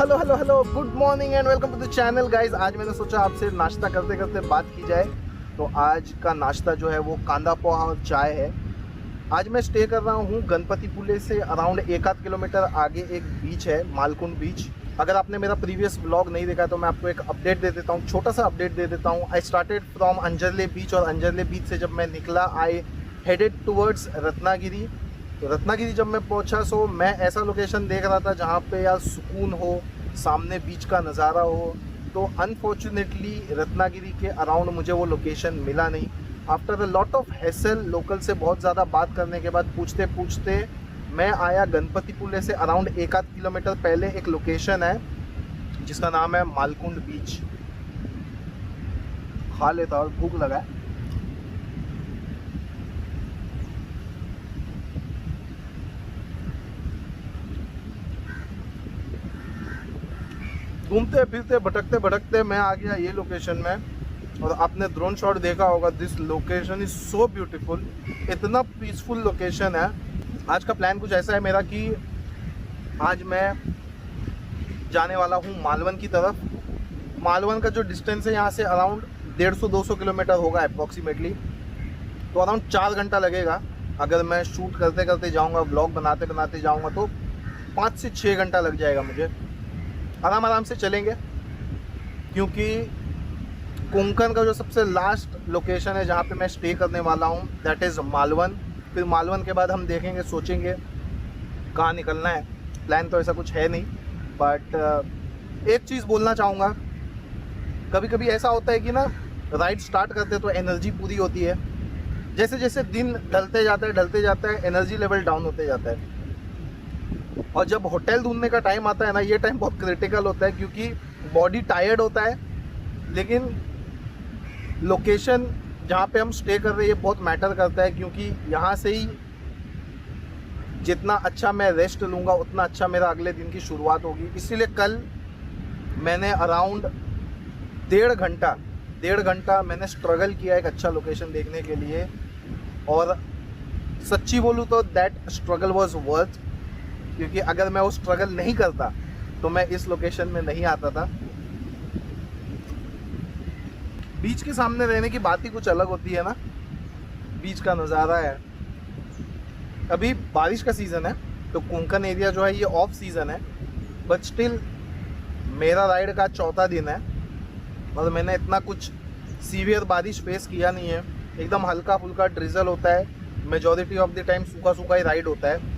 Hello hello hello good morning and welcome to the channel guys. आज मैंने सोचा आपसे नाश्ता करते करते बात की जाए। तो आज का नाश्ता जो है वो कांदा पोहा और चाय है। आज मैं स्टे कर रहा हूँ गणपतिपुले से अराउंड 1-8 किलोमीटर आगे एक बीच है, मालकुंड बीच। अगर आपने मेरा प्रीवियस ब्लॉग नहीं देखा तो मैं आपको एक अपडेट दे देता हूँ, छोटा सा अपडेट दे देता हूँ। आई स्टार्टेड फ्रॉम अंजरले बीच और अंजरले बीच से जब मैं निकला आई हेडेड टूवर्ड्स रत्नागिरी। तो रत्नागिरी जब मैं पहुंचा सो मैं ऐसा लोकेशन देख रहा था जहाँ पे यार सुकून हो, सामने बीच का नज़ारा हो। तो अनफॉर्चुनेटली रत्नागिरी के अराउंड मुझे वो लोकेशन मिला नहीं। After a lot of hassle, local से बहुत ज़्यादा बात करने के बाद पूछते पूछते मैं आया गणपतिपुले से अराउंड 1-8 किलोमीटर पहले एक लोकेशन है जिसका नाम है मालकुंड बीच। खा लेता और भूख लगा है। घूमते फिरते भटकते भटकते मैं आ गया ये लोकेशन में और आपने ड्रोन शॉट देखा होगा। This location is so beautiful, इतना पीसफुल लोकेशन है। आज का प्लान कुछ ऐसा है मेरा कि आज मैं जाने वाला हूँ मालवन की तरफ। मालवन का जो डिस्टेंस है यहाँ से अराउंड 150-200 किलोमीटर होगा अप्रॉक्सीमेटली। तो अराउंड 4 घंटा लगेगा। अगर मैं शूट करते करते जाऊँगा, ब्लॉग बनाते बनाते जाऊँगा तो 5 से 6 घंटा लग जाएगा मुझे। आराम आराम से चलेंगे क्योंकि कोंकण का जो सबसे लास्ट लोकेशन है जहाँ पे मैं स्टे करने वाला हूँ दैट इज़ मालवन। फिर मालवन के बाद हम देखेंगे, सोचेंगे कहाँ निकलना है। प्लान तो ऐसा कुछ है नहीं, बट एक चीज़ बोलना चाहूँगा। कभी कभी ऐसा होता है कि ना राइड स्टार्ट करते तो एनर्जी पूरी होती है, जैसे जैसे दिन ढलते जाता है एनर्जी लेवल डाउन होते जाता है। और जब होटल ढूंढने का टाइम आता है ना, ये टाइम बहुत क्रिटिकल होता है क्योंकि बॉडी टायर्ड होता है, लेकिन लोकेशन जहाँ पे हम स्टे कर रहे हैं ये बहुत मैटर करता है क्योंकि यहाँ से ही जितना अच्छा मैं रेस्ट लूँगा उतना अच्छा मेरा अगले दिन की शुरुआत होगी। इसीलिए कल मैंने अराउंड 1.5 घंटा मैंने स्ट्रगल किया एक अच्छा लोकेशन देखने के लिए। और सच्ची बोलूँ तो दैट स्ट्रगल वॉज वर्थ, क्योंकि अगर मैं वो स्ट्रगल नहीं करता तो मैं इस लोकेशन में नहीं आता था। बीच के सामने रहने की बात ही कुछ अलग होती है ना। बीच का नज़ारा है। अभी बारिश का सीज़न है तो कोंकण एरिया जो है ये ऑफ सीज़न है, बट स्टिल मेरा राइड का 4था दिन है और मैंने इतना कुछ सीवियर बारिश फेस किया नहीं है। एकदम हल्का फुल्का ड्रिजल होता है, मेजॉरिटी ऑफ द टाइम सूखा सूखा ही राइड होता है,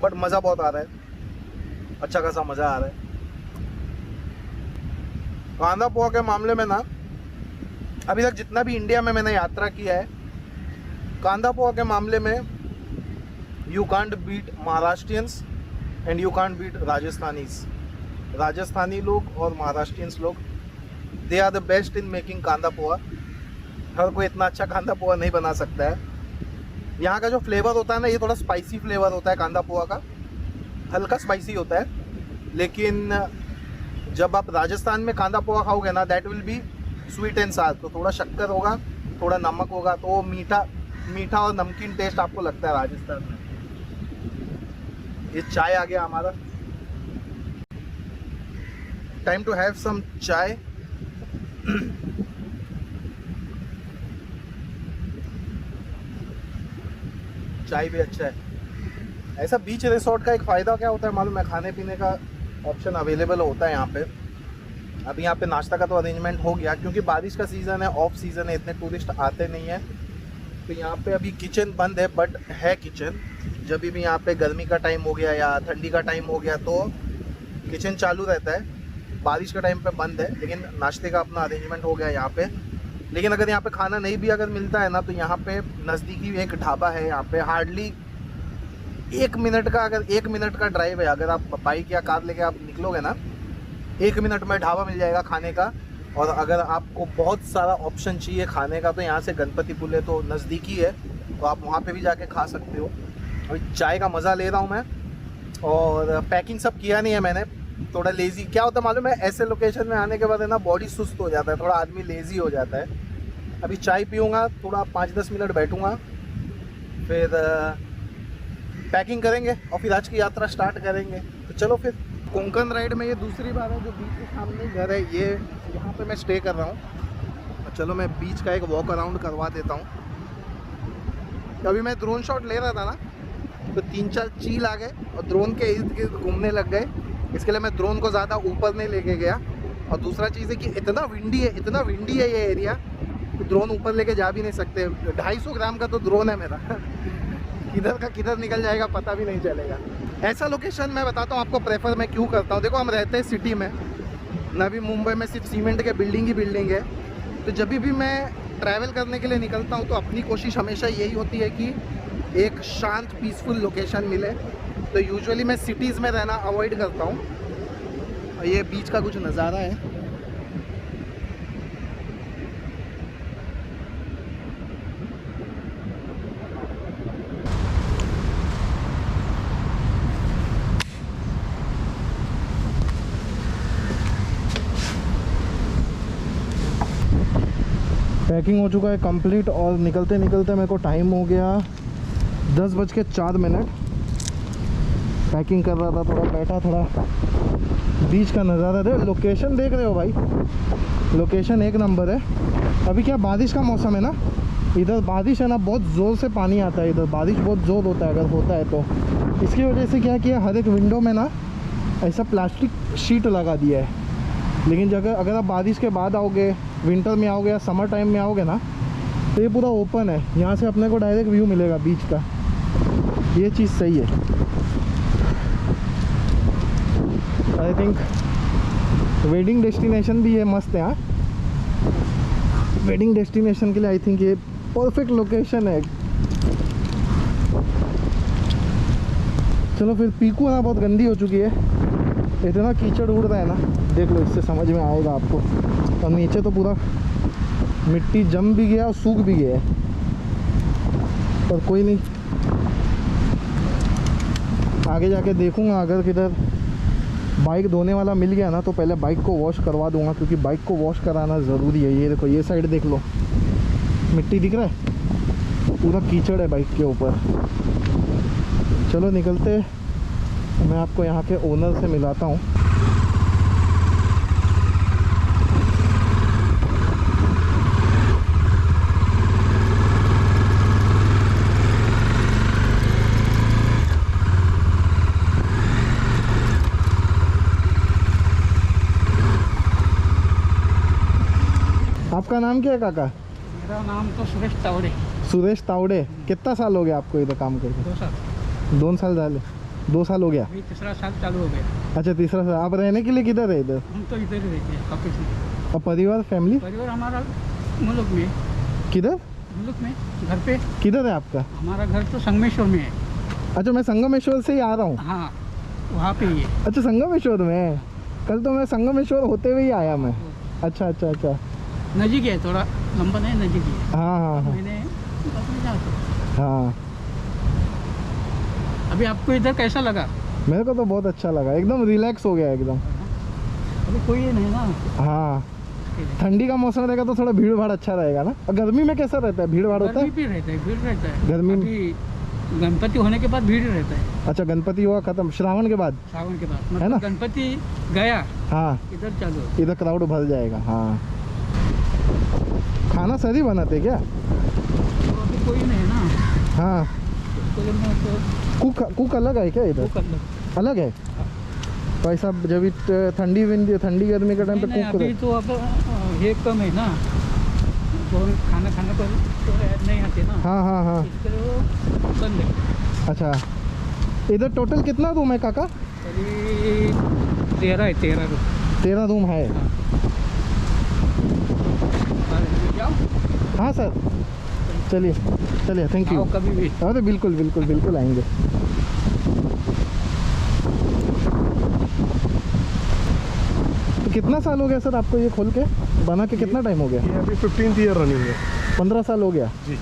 बट मज़ा बहुत आ रहा है, अच्छा खासा मज़ा आ रहा है। कांदा पोहा के मामले में ना अभी तक जितना भी इंडिया में मैंने यात्रा किया है, कांदा पोहा के मामले में you can't beat Maharashtrians and you can't beat Rajasthanis. Rajasthani लोग और महाराष्ट्रियंस लोग they are the best in making kanda poha. हर कोई इतना अच्छा कांदा पोहा नहीं बना सकता है। यहाँ का जो फ्लेवर होता है ना, ये थोड़ा स्पाइसी फ्लेवर होता है कांदा पोहा का, हल्का स्पाइसी होता है। लेकिन जब आप राजस्थान में कांदा पोहा खाओगे ना, that will be sweet and सार। तो थोड़ा शक्कर होगा, थोड़ा नमक होगा, तो मीठा मीठा और नमकीन टेस्ट आपको लगता है राजस्थान में। ये चाय आ गया हमारा, टाइम टू हैव सम चाय। चाय भी अच्छा है। ऐसा बीच रिसोर्ट का एक फ़ायदा क्या होता है मालूम है, खाने पीने का ऑप्शन अवेलेबल होता है यहाँ पे। अभी यहाँ पे नाश्ता का तो अरेंजमेंट हो गया क्योंकि बारिश का सीज़न है, ऑफ सीज़न है, इतने टूरिस्ट आते नहीं हैं। तो यहाँ पे अभी किचन बंद है, बट है किचन। जब भी यहाँ पे गर्मी का टाइम हो गया या ठंडी का टाइम हो गया तो किचन चालू रहता है। बारिश का टाइम पे बंद है, लेकिन नाश्ते का अपना अरेंजमेंट हो गया यहाँ पे। लेकिन अगर यहाँ पे खाना नहीं भी अगर मिलता है ना, तो यहाँ पे नज़दीकी एक ढाबा है। यहाँ पे हार्डली 1 मिनट का, अगर 1 मिनट का ड्राइव है, अगर आप बाइक या कार लेके आप निकलोगे ना, 1 मिनट में ढाबा मिल जाएगा खाने का। और अगर आपको बहुत सारा ऑप्शन चाहिए खाने का तो यहाँ से गणपतिपुले तो नज़दीकी है, तो आप वहाँ पे भी जाके खा सकते हो। अभी चाय का मज़ा ले रहा हूँ मैं, और पैकिंग सब किया नहीं है मैंने। थोड़ा लेज़ी क्या होता है मालूम है, ऐसे लोकेशन में आने के बाद है ना बॉडी सुस्त हो जाता है, थोड़ा आदमी लेज़ी हो जाता है। अभी चाय पीऊँगा, थोड़ा 5-10 मिनट बैठूँगा, फिर पैकिंग करेंगे और फिर आज की यात्रा स्टार्ट करेंगे। तो चलो फिर। कोंकण राइड में ये दूसरी बार है जो बीच के सामने घर है, ये यहाँ पे मैं स्टे कर रहा हूँ। चलो मैं बीच का एक वॉक अराउंड करवा देता हूँ। अभी मैं ड्रोन शॉट ले रहा था ना, तो 3-4 चील आ गए और ड्रोन के इर्द गिर्द घूमने लग गए। इसके लिए मैं ड्रोन को ज़्यादा ऊपर नहीं लेके गया। और दूसरा चीज़ है कि इतना विंडी है ये एरिया, तो ड्रोन ऊपर लेके जा भी नहीं सकते। 250 ग्राम का तो ड्रोन है मेरा किधर का किधर निकल जाएगा पता भी नहीं चलेगा। ऐसा लोकेशन मैं बताता हूँ आपको प्रेफर मैं क्यों करता हूँ। देखो हम रहते हैं सिटी में, नवी मुंबई में सिर्फ सीमेंट के बिल्डिंग ही बिल्डिंग है। तो जब भी मैं ट्रैवल करने के लिए निकलता हूँ तो अपनी कोशिश हमेशा यही होती है कि एक शांत पीसफुल लोकेशन मिले। तो यूजुअली मैं सिटीज़ में रहना अवॉइड करता हूँ। और ये बीच का कुछ नज़ारा है। पैकिंग हो चुका है कंप्लीट और निकलते निकलते मेरे को टाइम हो गया 10:04। पैकिंग कर रहा था, थोड़ा बैठा, थोड़ा बीच का नज़ारा दे। लोकेशन देख रहे हो भाई, लोकेशन एक नंबर है। अभी क्या बारिश का मौसम है ना, इधर बारिश है ना, बहुत ज़ोर से पानी आता है इधर, बारिश बहुत ज़ोर होता है अगर होता है तो। इसकी वजह से क्या किया, हर एक विंडो में ना ऐसा प्लास्टिक शीट लगा दिया है। लेकिन अगर आप बारिश के बाद आओगे, विंटर में आओगे या समर टाइम में आओगे ना, तो ये पूरा ओपन है, यहाँ से अपने को डायरेक्ट व्यू मिलेगा बीच का। ये चीज़ सही है। आई थिंक वेडिंग डेस्टिनेशन भी ये मस्त है। हाँ, वेडिंग डेस्टिनेशन के लिए आई थिंक ये परफेक्ट लोकेशन है। चलो फिर पीकू ना बहुत गंदी हो चुकी है, इतना कीचड़ उड़ रहा है ना, देख लो, इससे समझ में आएगा आपको। और नीचे तो पूरा मिट्टी जम भी गया और सूख भी गया है, पर कोई नहीं, आगे जाके देखूंगा। अगर किधर बाइक धोने वाला मिल गया ना तो पहले बाइक को वॉश करवा दूंगा, क्योंकि बाइक को वॉश कराना ज़रूरी है। ये देखो, ये साइड देख लो, मिट्टी दिख रहा है, पूरा कीचड़ है बाइक के ऊपर। चलो निकलते, मैं आपको यहाँ के ओनर से मिलाता हूँ। आपका नाम क्या है काका? मेरा नाम तो सुरेश तावड़े। सुरेश तावड़े। कितना साल हो गया आपको इधर काम करके? 2 साल। 2 साल झाले? 2 साल हो गया? अभी 3रा साल चालू हो गया। अच्छा, 3रा साल। आप रहने के लिए किधर है इधर? हम तो इधर ही रहते हैं ऑफिस में। और परिवार, फैमिली? परिवार हमारा मुल्क में। किधर? मुल्क में, घर पे। किधर है आपका? हमारा घर तो संगमेश्वर में है। अच्छा, मैं संगमेश्वर से ही आ रहा हूँ। हाँ, वहाँ पे ही है। अच्छा, संगमेश्वर में? कल तो मैं संगमेश्वर होते हुए ही आया मैं। अच्छा अच्छा अच्छा, नज़दीक है, थोड़ा लंबा नहीं, नज़दीक ही है। हाँ हाँ हाँ मैंने बस में जाता। हाँ। अभी आपको इधर कैसा लगा? मेरे को तो बहुत अच्छा लगा, एकदम रिलैक्स हो गया एकदम। अभी कोई नहीं ना। हाँ, ठंडी का मौसम रहेगा तो थोड़ा भीड़ भाड़ अच्छा रहेगा ना। और गर्मी में कैसा रहता है, भीड़ भाड़ होता है? गर्मी भी रहता है, भीड़ रहता है। गर्मी में? अभी गणपति होने के बाद भीड़ रहता है। अच्छा, गणपति हुआ खत्म, श्रावण के बाद? सावन के बाद, है ना? मतलब गणपति गया, हाँ, इधर चालू। इधर क्राउड भर जाएगा। हाँ, खाना सही बनाते क्या? तो अभी कोई नहीं ना। हाँ, तो कुक अलग है क्या इधर? कर लो। अलग है? तो ऐसा जब ठंडी गर्मी के टाइम पे कुक अभी तो अब ये कम है ना, तो खाना खाने पर तो ऐड नहीं आते ना। हाँ हाँ हाँ। इसके लिए वो बंद है। अच्छा, इधर टोटल कितना रूम है काका? करीब 13 है, 13 रूम। 13 रूम है? जाओ। हाँ सर, चलिए चलिए, थैंक यू। आओ कभी भी। अरे बिल्कुल बिल्कुल बिल्कुल आएंगे। तो कितना साल हो गया सर आपको ये खोल के, बना के कितना टाइम हो गया? ये अभी 15th ईयर रनिंग है। 15 साल हो गया जी।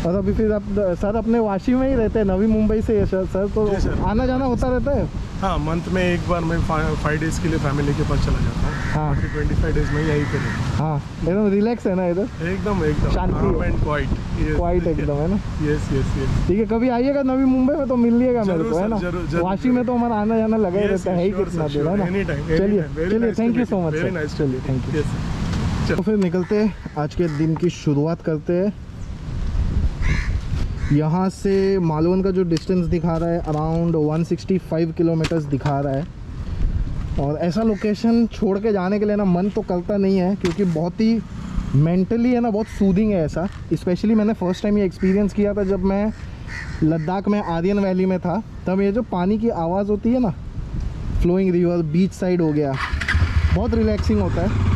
और अभी फिर आप सर अपने वाशी में ही रहते हैं, नवी मुंबई से? सर तो जी सर। आना जाना होता रहता है? हाँ, मंथ में एक बार मैं 5 डेज़ के लिए फैमिली के पास चला जाता हूँ। हाँ। बाकी 25 डेज़ में यहीं पे रहता हाँ एकदम रिलैक्स है ना इधर, हूँ। एकदम शांति है। calm and quiet। Yes, quite एकदम है ना। Yes yes yes. ठीक है, कभी आइएगा नवी मुंबई में तो मिलिएगा मेरे जरूर को, है सर, ना। जरूर, जरूर, वाशी जरूर। में तो हमारा आना जाना लगा ही रहता है ही कितना दूर, है ना। चलिए चलिए, thank you so much very sir, nice. चलिए थैंक यू। यस। तो फिर निकलते हैं, आज के दिन की शुरुआत करते हैं। यहाँ से मालवन का जो डिस्टेंस दिखा रहा है अराउंड 165 किलोमीटर्स दिखा रहा है। और ऐसा लोकेशन छोड़ के जाने के लिए ना मन तो करता नहीं है, क्योंकि बहुत ही मेंटली है ना, बहुत सूदिंग है ऐसा। स्पेशली मैंने फर्स्ट टाइम ये एक्सपीरियंस किया था जब मैं लद्दाख में आर्यन वैली में था। तब ये जो पानी की आवाज़ होती है ना, फ्लोइंग रिवर, बीच साइड हो गया, बहुत रिलैक्सिंग होता है।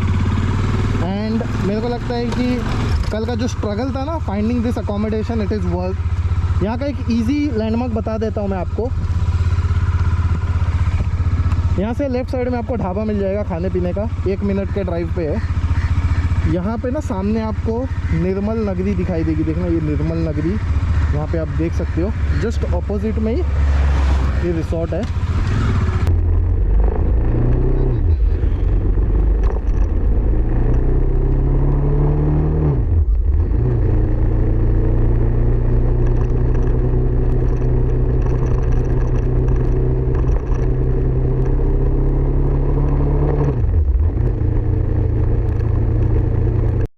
एंड मेरे को लगता है कि कल का जो स्ट्रगल था ना finding this accommodation, it is worth. यहाँ का एक इजी लैंडमार्क बता देता हूँ मैं आपको। यहाँ से लेफ़्ट साइड में आपको ढाबा मिल जाएगा खाने पीने का, 1 मिनट के ड्राइव पे है। यहाँ पे ना सामने आपको निर्मल नगरी दिखाई देगी, देखना ये निर्मल नगरी, यहाँ पे आप देख सकते हो। जस्ट ऑपोजिट में ही ये रिसोर्ट है।